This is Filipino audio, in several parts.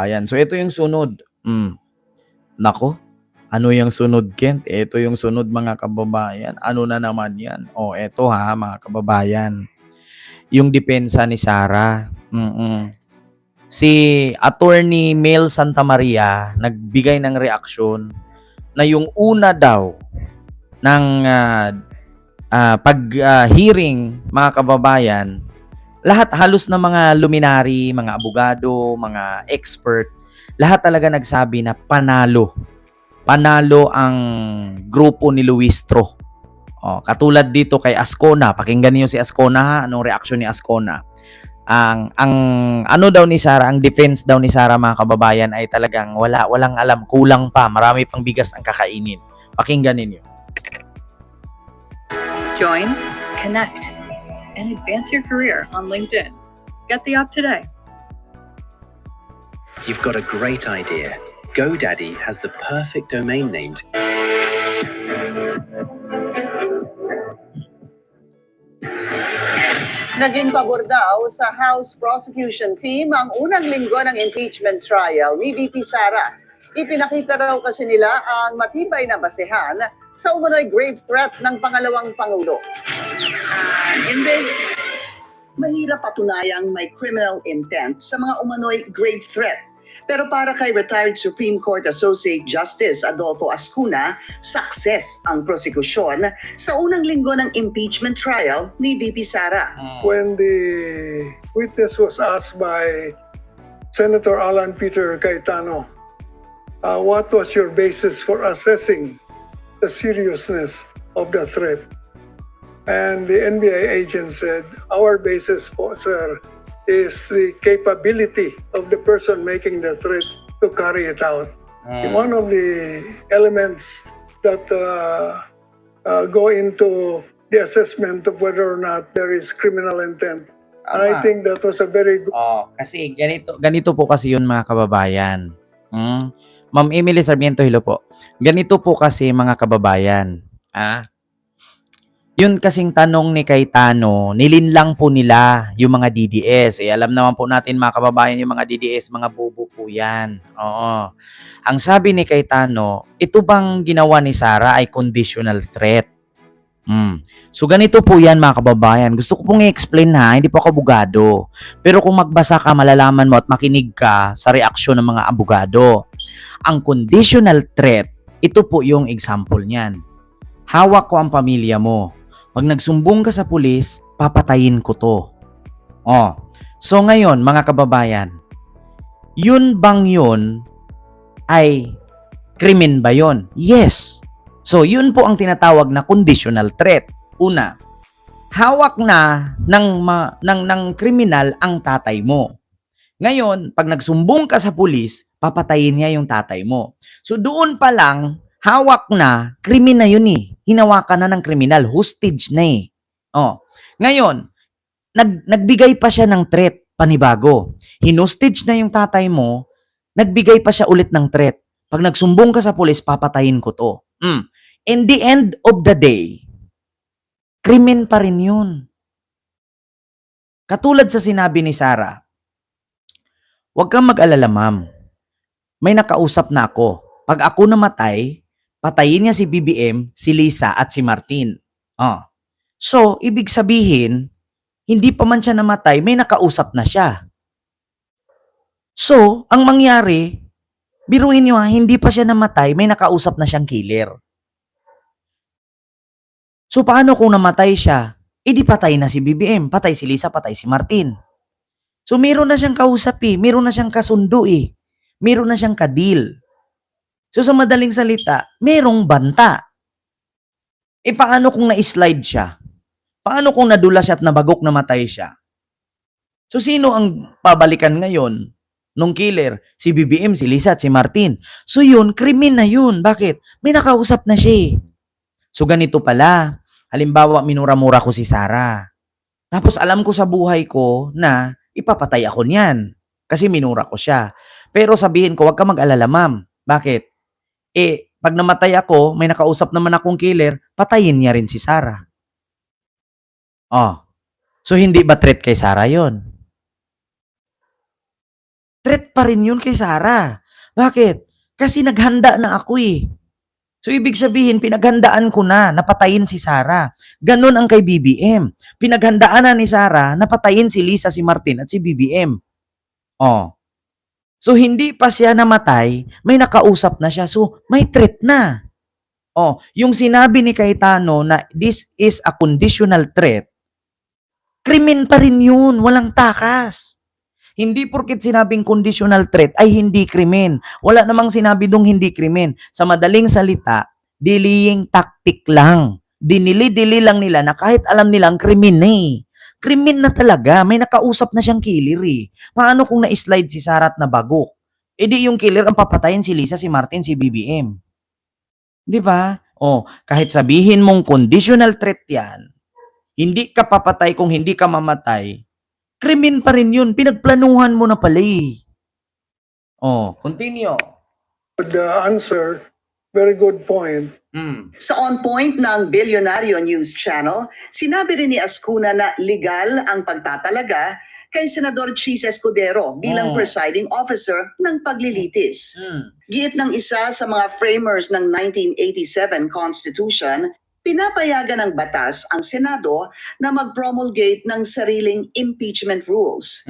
Ayan, so ito yung sunod. Nako, ano yung sunod, Kent? Ito yung sunod, mga kababayan. Ano na naman yan? O, eto ha, mga kababayan. Yung depensa ni Sarah. Si Attorney Mel Santamaria nagbigay ng reaksyon na yung una daw ng pag-hearing, mga kababayan, lahat halos na mga luminary, mga abogado, mga expert, lahat talaga nagsabi na panalo. Panalo ang grupo ni Luistro. Katulad dito kay Ascona, pakinggan niyo si Ascona ha, anong reaksyon ni Ascona. Ang ano daw ni Sarah, ang defense daw ni Sarah, mga kababayan, ay talagang walang alam, kulang pa, marami pang bigas ang kakainin. Pakinggan niyo. Join, connect, and advance your career on LinkedIn. Get the app today. You've got a great idea. GoDaddy has the perfect domain name. Naging pabor daw sa House Prosecution Team ang unang linggo ng impeachment trial ni VP Sara. Ipinakita raw kasi nila ang matibay na basehan sa umano'y grave threat ng pangalawang Pangulo. Hindi. Mahirap patunayang may criminal intent sa mga umano'y grave threat. Pero para kay retired Supreme Court Associate Justice Adolfo Ascuna, success ang prosekusyon sa unang linggo ng impeachment trial ni VP Sara. When the witness was asked by Senator Alan Peter Cayetano, what was your basis for assessing the seriousness of the threat? And the NBI agent said, our basis, sir, is the capability of the person making the threat to carry it out. One of the elements that go into the assessment of whether or not there is criminal intent. And I think that was a very good... Kasi ganito po kasi yun, mga kababayan. Ma'am Emily Sarmiento, hello po. Ganito po kasi, mga kababayan. Yun kasing tanong ni Cayetano, nilinlang po nila yung mga DDS. Alam naman po natin, mga kababayan, yung mga DDS, mga bobo po yan. Oo. Ang sabi ni Cayetano, ito bang ginawa ni Sara ay conditional threat? So ganito po yan, mga kababayan. Gusto ko pong i-explain ha, hindi po ako abogado. Pero kung magbasa ka, malalaman mo at makinig ka sa reaksyon ng mga abogado. Ang conditional threat, ito po yung example niyan. Hawak ko ang pamilya mo. Pag nagsumbong ka sa pulis, papatayin ko to. So ngayon, mga kababayan, yun bang yun ay krimen ba yun? Yes. So yun po ang tinatawag na conditional threat. Una, hawak na ng kriminal ang tatay mo. Ngayon, pag nagsumbong ka sa pulis, papatayin niya yung tatay mo. So doon pa lang, hawak na, krimen na yun eh. Hinawakan na ng kriminal, hostage na eh. Ngayon, nagbigay pa siya ng threat, panibago. Hinostage na yung tatay mo, nagbigay pa siya ulit ng threat. Pag nagsumbong ka sa pulis, papatayin ko to. In the end of the day, krimen pa rin yun. Katulad sa sinabi ni Sarah, huwag kang mag-alala, ma'am. May nakausap na ako. Pag ako namatay, patayin niya si BBM, si Lisa at si Martin. So, ibig sabihin, hindi pa man siya namatay, may nakausap na siya. So, ang mangyari, biruin niyo ha, hindi pa siya namatay, may nakausap na siyang killer. So, paano kung namatay siya? Di patay na si BBM, patay si Lisa, patay si Martin. So, meron na siyang kausap eh, meron na siyang kasundo eh, meron na siyang kadil. So, sa madaling salita, merong banta. Paano kung na-slide siya? Paano kung nadula siya at nabagok namatay siya? So, sino ang pabalikan ngayon nung killer? Si BBM, si Lisa at si Martin. So, yun, krimen na yun. Bakit? May nakausap na siya. So, ganito pala. Halimbawa, minura-mura ko si Sarah. Tapos, alam ko sa buhay ko na ipapatay ako niyan. Kasi minura ko siya. Pero sabihin ko, wag ka mag-alala, ma'am. Bakit? Pag namatay ako, may nakausap naman akong killer, patayin niya rin si Sarah. So hindi ba threat kay Sarah yon? Threat pa rin yun kay Sarah. Bakit? Kasi naghanda na ako eh. So, ibig sabihin, pinaghandaan ko na napatayin si Sarah. Ganon ang kay BBM. Pinaghandaan na ni Sarah napatayin si Lisa, si Martin at si BBM. Oh. So, hindi pa siya namatay, may nakausap na siya. So, may threat na. Oh, yung sinabi ni Cayetano na this is a conditional threat, krimen pa rin yun, walang takas. Hindi porket sinabing conditional threat ay hindi krimen. Wala namang sinabi dong hindi krimen. Sa madaling salita, delaying tactic lang. Dinili-dili lang nila na kahit alam nilang krimen eh. Krimen na talaga. May nakausap na siyang killer eh. Paano kung na-slide si Sarah at nabagok? E di yung killer ang papatayin si Lisa, si Martin, si BBM. Di ba? O, kahit sabihin mong conditional threat yan, hindi ka papatay kung hindi ka mamatay, krimen pa rin yun. Pinagplanuhan mo na pala eh. Oh, continue. Good answer. Very good point. Sa On Point ng Bilyonaryo News Channel, sinabi rin ni Ascuna na legal ang pagtatalaga kay Senador Chis Escudero bilang presiding officer ng paglilitis. Giit ng isa sa mga framers ng 1987 Constitution, pinapayagan ng batas ang Senado na mag-promulgate ng sariling impeachment rules.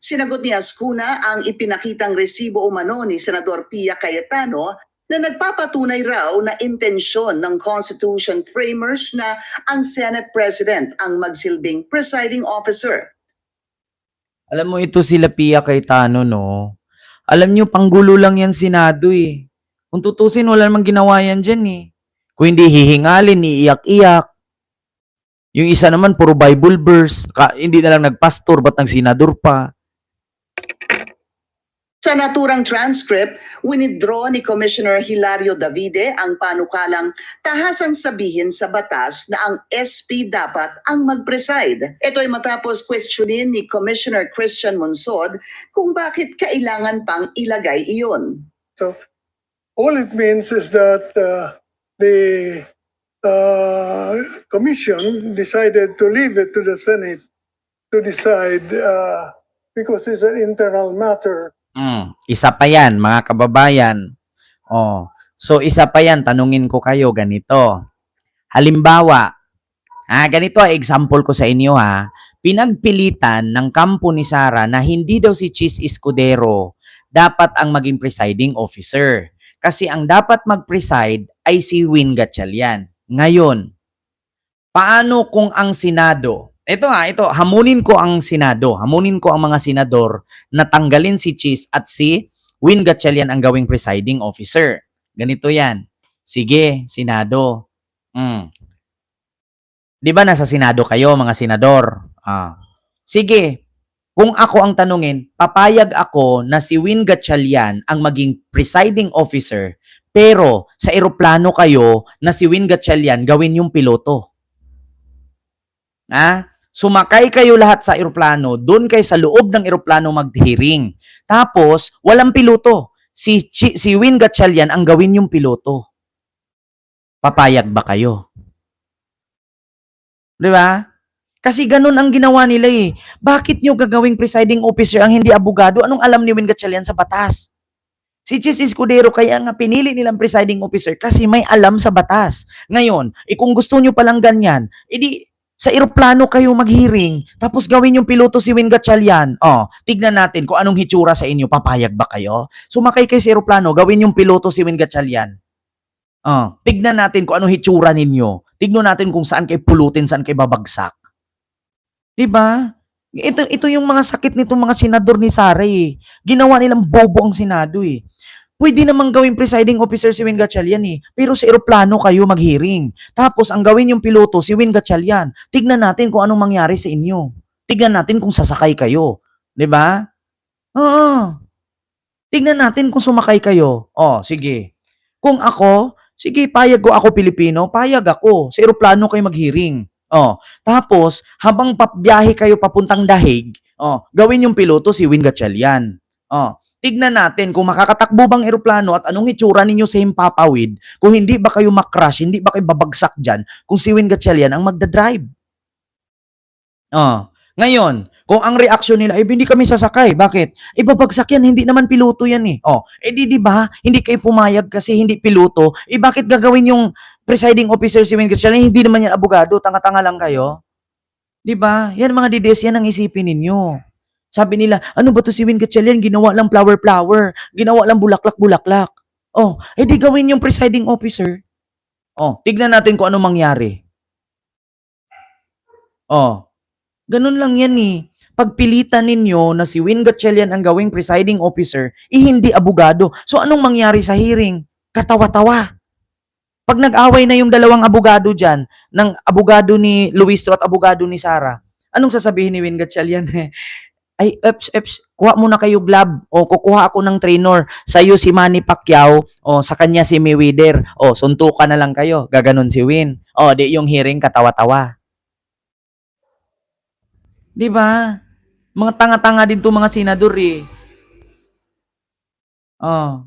Sinagot ni Ascuna ang ipinakitang resibo umano ni Senador Pia Cayetano na nagpapatunay raw na intensyon ng Constitution framers na ang Senate President ang magsilbing presiding officer. Alam mo ito sila Pia Cayetano, no? Alam nyo, panggulo lang yan Senado eh. Kung tutusin, wala namang ginawa yan dyan eh. Kung hindi hihingalin, iiyak-iyak. Yung isa naman, puro Bible verse. Hindi na lang nagpastor, ba't nang senador pa? Sa naturang transcript, winidraw ni Commissioner Hilario Davide ang panukalang tahasang sabihin sa batas na ang SP dapat ang mag-preside. Ito ay matapos questionin ni Commissioner Christian Monsod kung bakit kailangan pang ilagay iyon. So, all it means is that the commission decided to leave it to the Senate to decide because it's an internal matter. Isa pa yan, mga kababayan. Oh, so isa pa yan, tanungin ko kayo ganito. Halimbawa, ganito example ko sa inyo ha. Pinagpilitan ng kampo ni Sarah na hindi daw si Chis Escudero dapat ang maging presiding officer. Kasi ang dapat mag-preside ay si Win Gatchalian. Ngayon, paano kung ang Senado, ito, hamunin ko ang Senado, hamunin ko ang mga senador na tanggalin si Chis at si Win Gatchalian ang gawing presiding officer. Ganito yan. Sige, Senado. Di ba nasa Senado kayo, mga senador? Sige, kung ako ang tanungin, papayag ako na si Win Gatchalian ang maging presiding officer, pero sa eroplano kayo na si Win Gatchalian gawin yung piloto. Sumakay kayo lahat sa eroplano, doon kayo sa loob ng eroplano mag-hearing. Tapos, walang piloto. Si Win Gatchalian ang gawin yung piloto. Papayag ba kayo? Di ba? Kasi ganun ang ginawa nila eh. Bakit nyo gagawing presiding officer ang hindi abogado? Anong alam ni Win Gatchalian sa batas? Si Chis Escudero kaya nga pinili nilang presiding officer kasi may alam sa batas. Ngayon, kung gusto nyo palang ganyan, edi sa eroplano kayo mag-hearing, tapos gawin yung piloto si Win Gatchalian. Tignan natin kung anong hitsura sa inyo. Papayag ba kayo? Sumakay kayo sa eroplano, gawin yung piloto si Win Gatchalian. Tignan natin kung anong hitsura ninyo. Tignan natin kung saan kayo pulutin, saan kayo babagsak. Diba? Ito yung mga sakit nitong mga senador ni Sarah eh. Ginawa nilang bobo ang Senado eh. Pwede namang gawing presiding officer si Win Gatchalian eh. Pero sa eroplano kayo mag-hearing. Tapos ang gawin yung piloto si Win Gatchalian. Tignan natin kung anong mangyari sa inyo. Tignan natin kung sasakay kayo. 'Di ba? Tignan natin kung sumakay kayo. Sige. Kung ako, sige, payag ko ako Pilipino, payag ako. Sa eroplano kayo mag-hearing. Tapos, habang biyahe kayo papuntang Dahig, gawin yung piloto si Win Gatchalian. Tignan natin kung makakatakbo bang eroplano at anong hitsura ninyo sa himpapawid, kung hindi ba kayo makrash, hindi ba kayo babagsak dyan, kung si Win Gatchalian ang magdadrive. Ngayon, kung ang reaksyon nila, hindi kami sasakay. Bakit? Ibabagsak yan, hindi naman piloto yan eh. Oh, di ba? Hindi kayo pumayag kasi hindi piloto. Bakit gagawin yung presiding officer si Win Gatchalian? Hindi naman yan abogado, tanga-tanga lang kayo. Di ba? Yan mga DDS, yan ang isipin ninyo. Sabi nila, ano ba to si Win Gatchalian? Ginawa lang flower-flower. Ginawa lang bulaklak-bulaklak. Oh, di gawin yung presiding officer. Oh, tignan natin kung ano mangyari. Oh, ganun lang yan eh. Pagpilitan ninyo na si Win Gatchalian ang gawing presiding officer, hindi abogado. So anong mangyari sa hearing? Katawa-tawa. Pag nag-away na yung dalawang abogado dyan, ng abogado ni Luistro at abogado ni Sara, anong sasabihin ni Win Gatchalian? Ay, kuha muna kayo glove, o kukuha ako ng trainer, sa'yo si Manny Pacquiao, o sa kanya si Mayweather, o suntukan na lang kayo, gaganon si Win. O, di yung hearing katawa-tawa. Di ba? Mga tanga-tanga din to mga senador eh.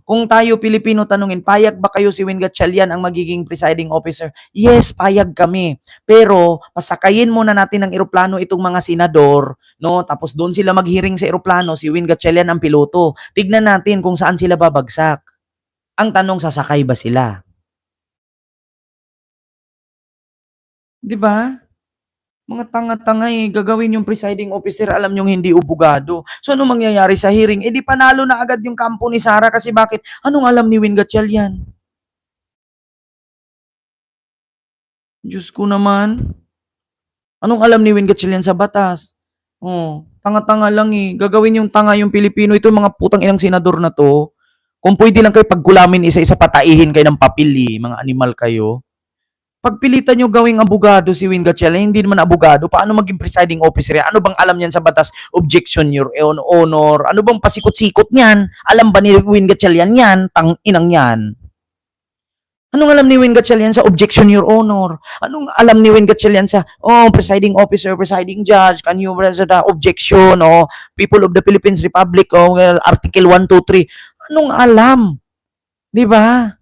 Kung tayo Pilipino tanungin, payag ba kayo si Win Gatchalian ang magiging presiding officer? Yes, payag kami. Pero pasakayin muna natin ng eroplano itong mga senador, no? Tapos doon sila maghiring sa eroplano, si Win Gatchalian ang piloto. Tignan natin kung saan sila babagsak. Ang tanong, sasakay ba sila? 'Di ba? Mga tanga-tanga eh, gagawin yung presiding officer, alam nyong hindi abogado. So ano mangyayari sa hearing? Di panalo na agad yung kampo ni Sara kasi bakit? Anong alam ni Win Gatchalian? Diyos ko naman. Anong alam ni Win Gatchalian sa batas? Tanga-tanga lang eh. Gagawin yung tanga yung Pilipino. Ito mga putang inang senador na to. Kung pwede lang kayo pagkulamin isa-isa, pataihin kayo ng papili, mga animal kayo. Pagpilitan nyo gawing abogado si Win Gatchalian, hindi naman abogado, paano maging presiding officer yan? Ano bang alam niyan sa batas? Objection, your own honor. Ano bang pasikot-sikot niyan? Alam ba ni Win Gatchalian yan? Tang inang yan. Anong alam ni Win Gatchalian sa objection, your honor? Anong alam ni Win Gatchalian sa, presiding officer, presiding judge, can you raise the objection, people of the Philippines Republic, Article 1, 2, 3. Anong alam? Di ba?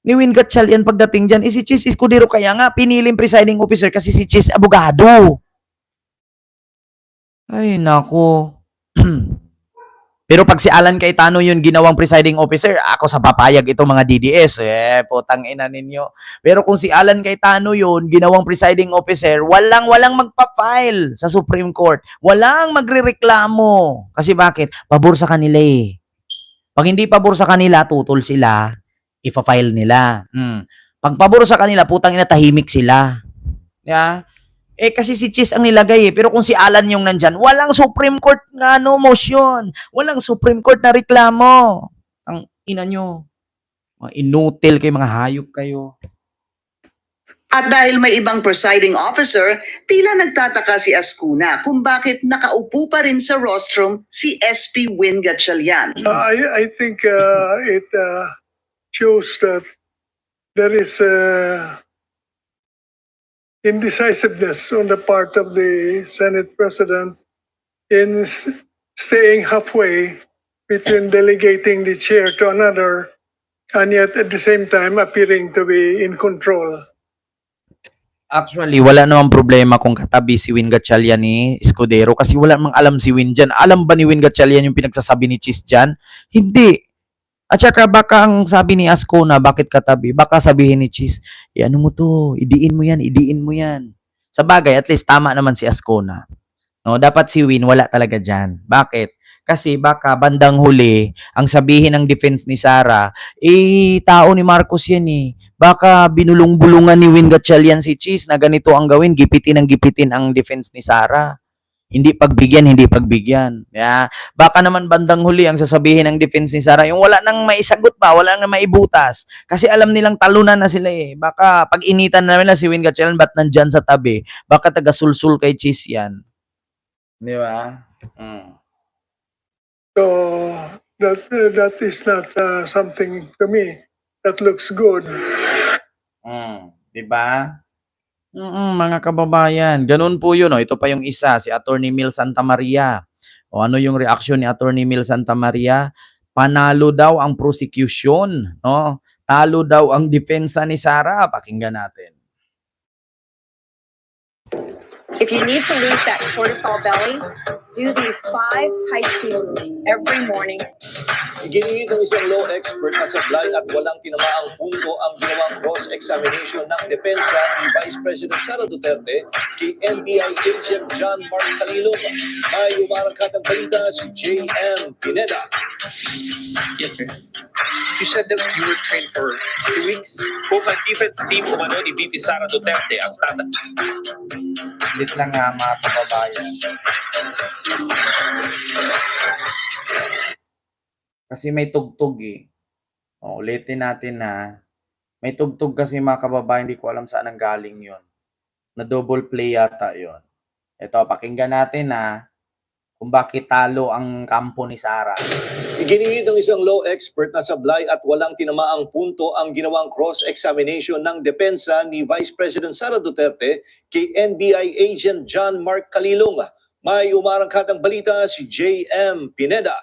Ni Win Gatchalian pagdating dyan, si Chis Escudero kaya nga piniling presiding officer kasi si Chis abogado. Ay, nako. Pero pag si Alan Cayetano yun ginawang presiding officer, ako sa papayag itong mga DDS. Putang ina ninyo. Pero kung si Alan Cayetano yun ginawang presiding officer, walang magpa-file sa Supreme Court. Walang magrereklamo. Kasi bakit? Pabor sa kanila eh. Pag hindi pabor sa kanila, tutol sila. Ifa-file nila. Pag pabor sa kanila, putang ina, tahimik sila. Yeah? Kasi si Chis ang nilagay eh. Pero kung si Alan yung nandyan, walang Supreme Court na motion. Walang Supreme Court na reklamo. Ang ina nyo. Mga inutil kayo, mga hayop kayo. At dahil may ibang presiding officer, tila nagtataka si Ascuna kung bakit nakaupo pa rin sa rostrum si SP Win Gatchalian. I think it shows that there is indecisiveness on the part of the Senate President in staying halfway between delegating the chair to another and yet at the same time appearing to be in control. Actually, wala namang problema kung katabi si Win Gatchalian ni Escudero kasi wala namang alam si Win dyan. Alam ba ni Win Gatchalian yung pinagsasabi ni Chis dyan? Hindi. At saka baka ang sabi ni Ascona, bakit katabi? Baka sabihin ni Chis, ano mo to? Idiin mo yan, idiin mo yan. Sa bagay, at least tama naman si Ascona. No, dapat si Win wala talaga dyan. Bakit? Kasi baka bandang huli, ang sabihin ng defense ni Sara, tao ni Marcos yan eh. Baka binulong-bulungan ni Win Gatchalian si Chis na ganito ang gawin, gipitin ang defense ni Sara. Hindi pagbigyan. Yeah. Baka naman bandang huli ang sasabihin ng defense ni Sara, yung wala nang maisagot pa, wala nang maibutas. Kasi alam nilang talunan na sila eh. Baka pag initan na nila si Win Gatchalian, ba't nandyan sa tabi? Baka taga-sulsul kay Chis yan. Di ba? So that is not something to me that looks good. Di ba? Mga kababayan, ganun po yun. Ito pa yung isa, si Attorney Mil Santamaria. Ano yung reaksyon ni Attorney Mil Santamaria? Panalo daw ang prosecution, no? Talo daw ang depensa ni Sara. Pakinggan natin. If you need to lose that cortisol belly, do these 5 Tai Chi moves every morning. Iginiit ng isang law expert na sablay at walang tinamaang punto ang ginawang cross-examination ng depensa ni Vice President Sara Duterte kay NBI agent John Mark Calilong. May umarangkatang balita si J.M. Pineda. Yes, sir. You said that you were trained for 2 weeks? Kung ang defense team umano ni VP Sara Duterte ang Ulit lang nga mga kababayan. Kasi may tugtog eh. O, ulitin natin na may tugtog kasi mga kababayan, hindi ko alam saan ang galing yon. Na double play yata yon. Ito, pakinggan natin na kung bakit talo ang kampo ni Sara. Iginiit ng isang law expert na sablay at walang tinamaang punto ang ginawang cross-examination ng depensa ni Vice President Sara Duterte kay NBI agent John Mark Calilong. May umarangkatang balita si J.M. Pineda.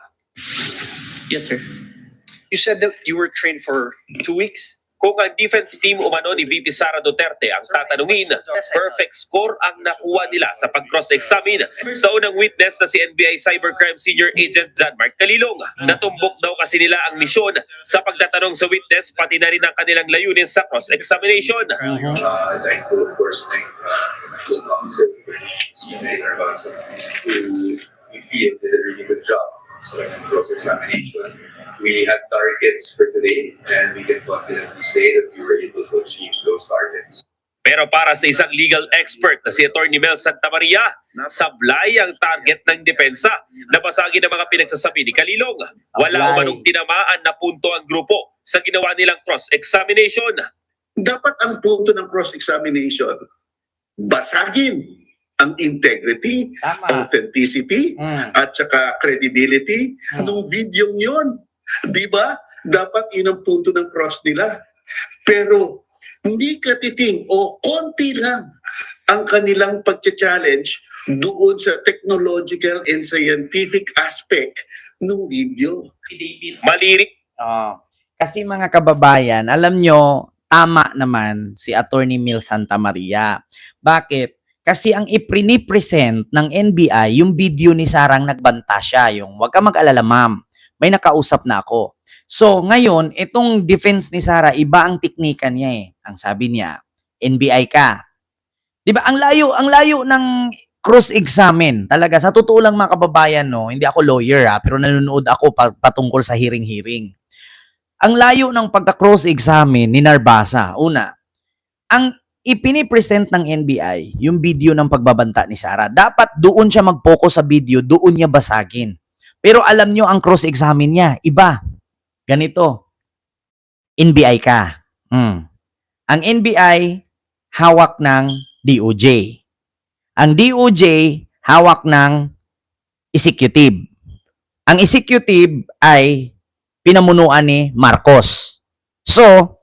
Yes, sir. You said that you were trained for 2 weeks? Kung ang defense team umano ni VP Sara Duterte ang tatanungin, perfect score ang nakuha nila sa pag-cross-examine sa unang witness na si NBI Cybercrime Senior Agent John Mark Calilong. Natumbok daw kasi nila ang misyon sa pagtatanong sa witness pati na rin ang kanilang layunin sa cross-examination. I'd like to, of course, thank the council, Senator Alonso, who we feel did a really good job. So in cross-examination, we had targets for today, and we can confidently say that we were able to achieve those targets. Pero para sa isang legal expert na si Atty. Mel Santamaria, sablay ang target ng depensa na basagin ang mga pinagsasabi ni Calilong. Wala Sablay. umanong tinamaan na punto ang grupo sa ginawa nilang cross-examination. Dapat ang punto ng cross-examination, basagin ang integrity, Tama. authenticity, at saka credibility ng video yun. Di ba? Dapat yun ang punto ng cross nila. Pero hindi katiting o konti lang ang kanilang pag-challenge doon sa technological and scientific aspect ng video. Malirik Kasi mga kababayan, alam nyo, tama naman si Atty. Mel Santamaria. Bakit? Kasi ang iprini-present ng NBI, yung video ni Sarang nagbanta siya, yung wag ka mag-alala ma'am, may nakausap na ako. So ngayon, itong defense ni Sara, iba ang teknika niya eh. Ang sabi niya, NBI ka. Di ba? Ang layo ng cross-examine. Talaga, sa totoo lang mga kababayan, no, hindi ako lawyer pero nanonood ako patungkol sa hearing-hearing. Ang layo ng pagka-cross-examine ni Narbasa. Una, ang ipinipresent ng NBI, yung video ng pagbabanta ni Sara, dapat doon siya mag-focus sa video, doon niya basagin. Pero alam nyo, ang cross-examine niya, iba. Ganito, NBI ka. Ang NBI, hawak ng DOJ. Ang DOJ, hawak ng executive. Ang executive ay pinamunuan ni Marcos. So,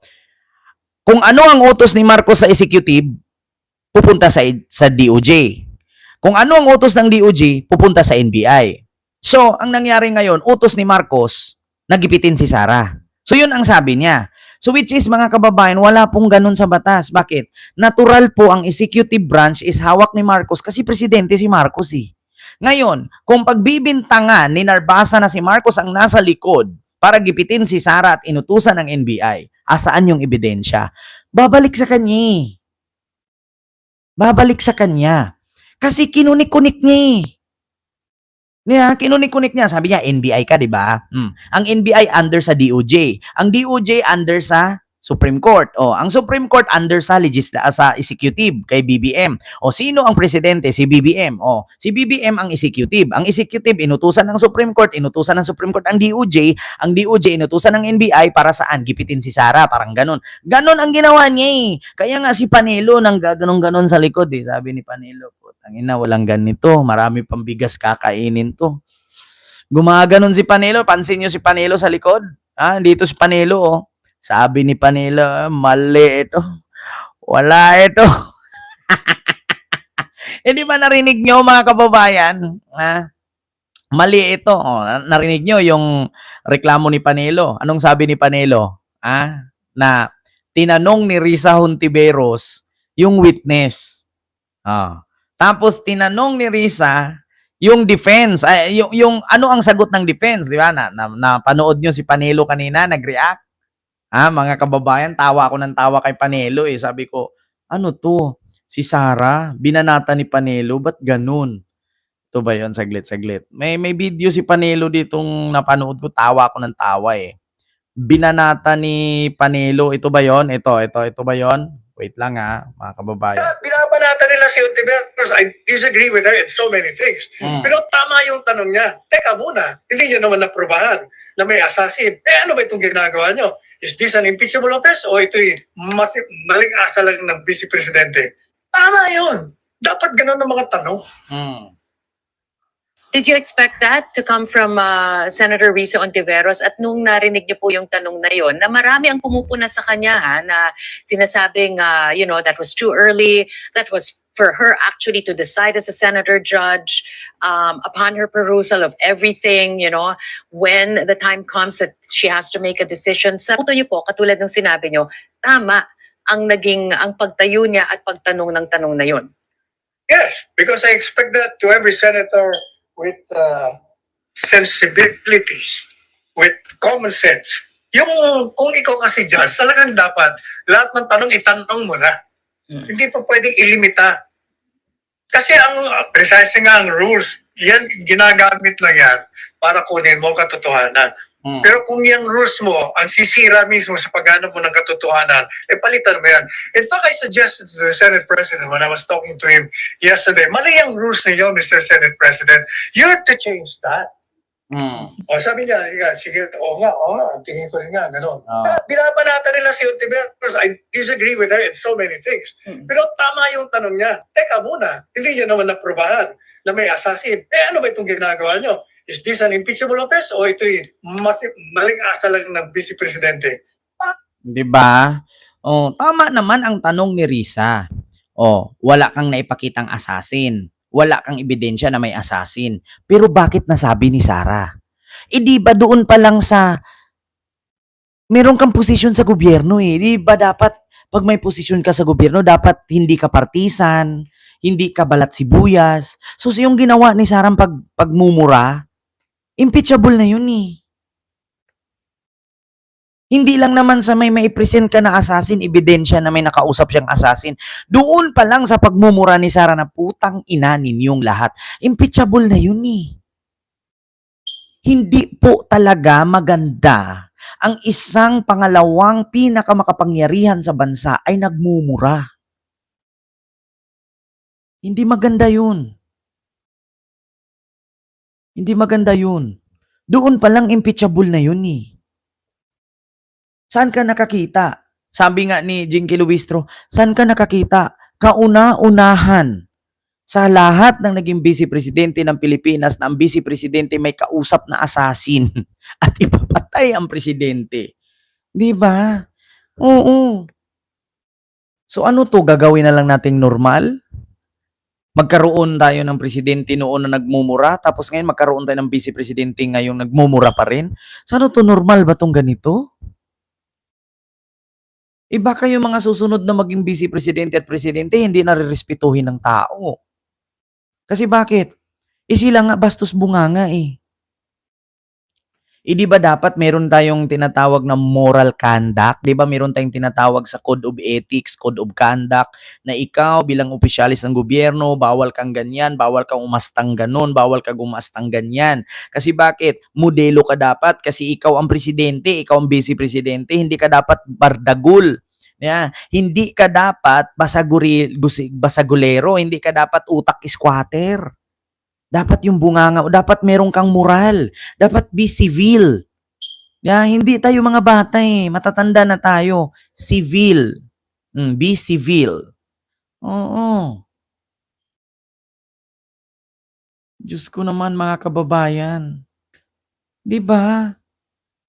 kung ano ang utos ni Marcos sa executive, pupunta sa DOJ. Kung ano ang utos ng DOJ, pupunta sa NBI. So, ang nangyari ngayon, utos ni Marcos, nagipitin si Sara. So, yun ang sabi niya. So, which is, mga kababayan, wala pong ganun sa batas. Bakit? Natural po ang executive branch is hawak ni Marcos kasi presidente si Marcos eh. Ngayon, kung pagbibintangan ni Narbasa na si Marcos ang nasa likod para gipitin si Sara at inutusan ng NBI, asaan yung ebidensya? Babalik sa kanya. Babalik sa kanya. Kasi kinunik-kunik niya. Kinunik-kunik niya. Sabi niya, NBI ka, di ba? Ang NBI under sa DOJ. Ang DOJ under sa Supreme Court. Ang Supreme Court under sa sa executive kay BBM. Sino ang presidente? Si BBM. Si BBM ang executive. Ang executive inutusan ng Supreme Court, inutusan ng Supreme Court ang DOJ. Ang DOJ inutusan ng NBI para saan? Gipitin si Sara, parang ganun. Ganun ang ginawa niya eh. Kaya nga si Panelo nang ganon sa likod eh. Sabi ni Panelo, tangina, walang ganito. Marami pang bigas kakainin to. Gumaganon si Panelo. Pansin niyo si Panelo sa likod? Dito si Panelo Sabi ni Panelo, mali ito. Wala ito. Hindi ba narinig nyo mga kababayan? Mali ito. Narinig nyo yung reklamo ni Panelo. Anong sabi ni Panelo? Na tinanong ni Risa Hontiveros yung witness. Tapos tinanong ni Risa yung defense, ay, yung ano ang sagot ng defense, di ba? Napanood nyo si Panelo kanina, nag-react. Mga kababayan, tawa ako ng tawa kay Panelo eh. Sabi ko, ano to? Si Sara, binanata ni Panelo, ba't ganun? Ito ba yun? Saglit. May video si Panelo ditong napanood ko, tawa ako ng tawa eh. Binanata ni Panelo, ito ba yon? Ito ba yon? Wait lang mga kababayan. Binabanata nila si Ontiveros. I disagree with her in so many things. Pero tama yung tanong niya. Teka muna, hindi niyo naman naprubahan na may assassin. Ano ba itong ginagawa niyo? Is this an impeachable offense o ito'y maling asa lang ng Vice Presidente? Tama yun. Dapat ganun ang mga tanong. Did you expect that to come from Senator Risa Ontiveros? At nung narinig niyo po yung tanong na yon, na marami ang pumupuna sa kanya na sinasabing, that was too early, that was for her actually to decide as a senator judge upon her perusal of everything, when the time comes that she has to make a decision. Sa punto niyo po, katulad ng sinabi niyo, tama ang pagtayo niya at pagtanong ng tanong na yon. Yes, because I expect that to every senator with sensibilities, with common sense. Kung ikaw kasi judge, talagang dapat lahat ng tanong itanong mo na. Hindi pa pwedeng ilimita. Kasi precisely nga ang rules, yan, ginagamit lang yan para kunin mo katotohanan. Pero kung yung rules mo, ang sisira mismo sa paghanap mo ng katotohanan, palitan mo yan. In fact, I suggested to the Senate President when I was talking to him yesterday, mali ang rules ninyo, Mr. Senate President. You have to change that. Sabi niya, sige, oo nga, tingin ko rin nga, gano'n. Binabanata nila si Ontiveros. I disagree with her in so many things. Pero tama yung tanong niya. Teka muna, hindi niyo naman naprubahan na may assassin. Ano ba itong ginagawa niyo? Is this an impeachable offense o ito'y maling asa lang ng Vice Presidente? Diba? Tama naman ang tanong ni Risa. Wala kang naipakitang assassin. Wala kang ebidensya na may assassin. Pero bakit nasabi ni Sara? Di ba doon pa lang sa meron kang posisyon sa gobyerno eh. Di ba dapat pag may posisyon ka sa gobyerno, dapat hindi ka partisan, hindi ka balat sibuyas. So yung ginawa ni Sara pagmumura, impeachable na yun eh. Hindi lang naman sa may present ka na assassin, ebidensya na may nakausap siyang assassin. Doon pa lang sa pagmumura ni Sara na putang ina ninyong lahat. Impeachable na yun eh. Hindi po talaga maganda ang isang pangalawang pinakamakapangyarihan sa bansa ay nagmumura. Hindi maganda yun. Hindi maganda yun. Doon pa lang impeachable na yun eh. Saan ka nakakita? Sabi nga ni Jinky Luistro, saan ka nakakita? Kauna-unahan sa lahat ng naging Vice Presidente ng Pilipinas na ang Vice Presidente may kausap na assassin at ipapatay ang Presidente. Di ba? Oo. So ano to, gagawin na lang nating normal? Magkaroon tayo ng presidente noon na nagmumura, tapos ngayon magkaroon tayo ng Vice Presidente ngayong nagmumura pa rin? So ano to, normal ba tong ganito? Iba kayo mga susunod na maging Vice Presidente at Presidente, hindi nare-respetuhin ng tao. Kasi bakit? Sila nga bastos bunganga eh. Di ba dapat meron tayong tinatawag na moral conduct? Di ba meron tayong tinatawag sa Code of Ethics, Code of Conduct, na ikaw bilang opisyalis ng gobyerno, bawal kang ganyan, bawal kang umastang ganon, bawal kang umastang ganyan. Kasi bakit? Modelo ka dapat kasi ikaw ang presidente, ikaw ang vice presidente, hindi ka dapat bardagul. Yeah. Hindi ka dapat basagulero, hindi ka dapat utak squatter. Dapat yung bunganga, dapat meron kang moral. Dapat be civil. Hindi tayo mga bata eh. Matatanda na tayo. Civil. Be civil. Oo. Diyos ko naman mga kababayan. Di ba?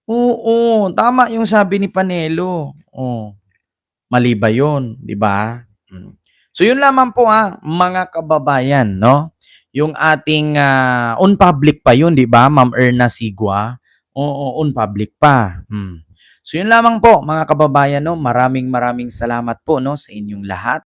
Oo. Tama yung sabi ni Panelo. Mali ba yun? Di ba? So yun lamang po mga kababayan, no? Yung ating on public pa yun, di ba, Ma'am Erna Sigua? Oo, on public pa. So yun lamang po mga kababayan, no? Maraming salamat po no sa inyong lahat.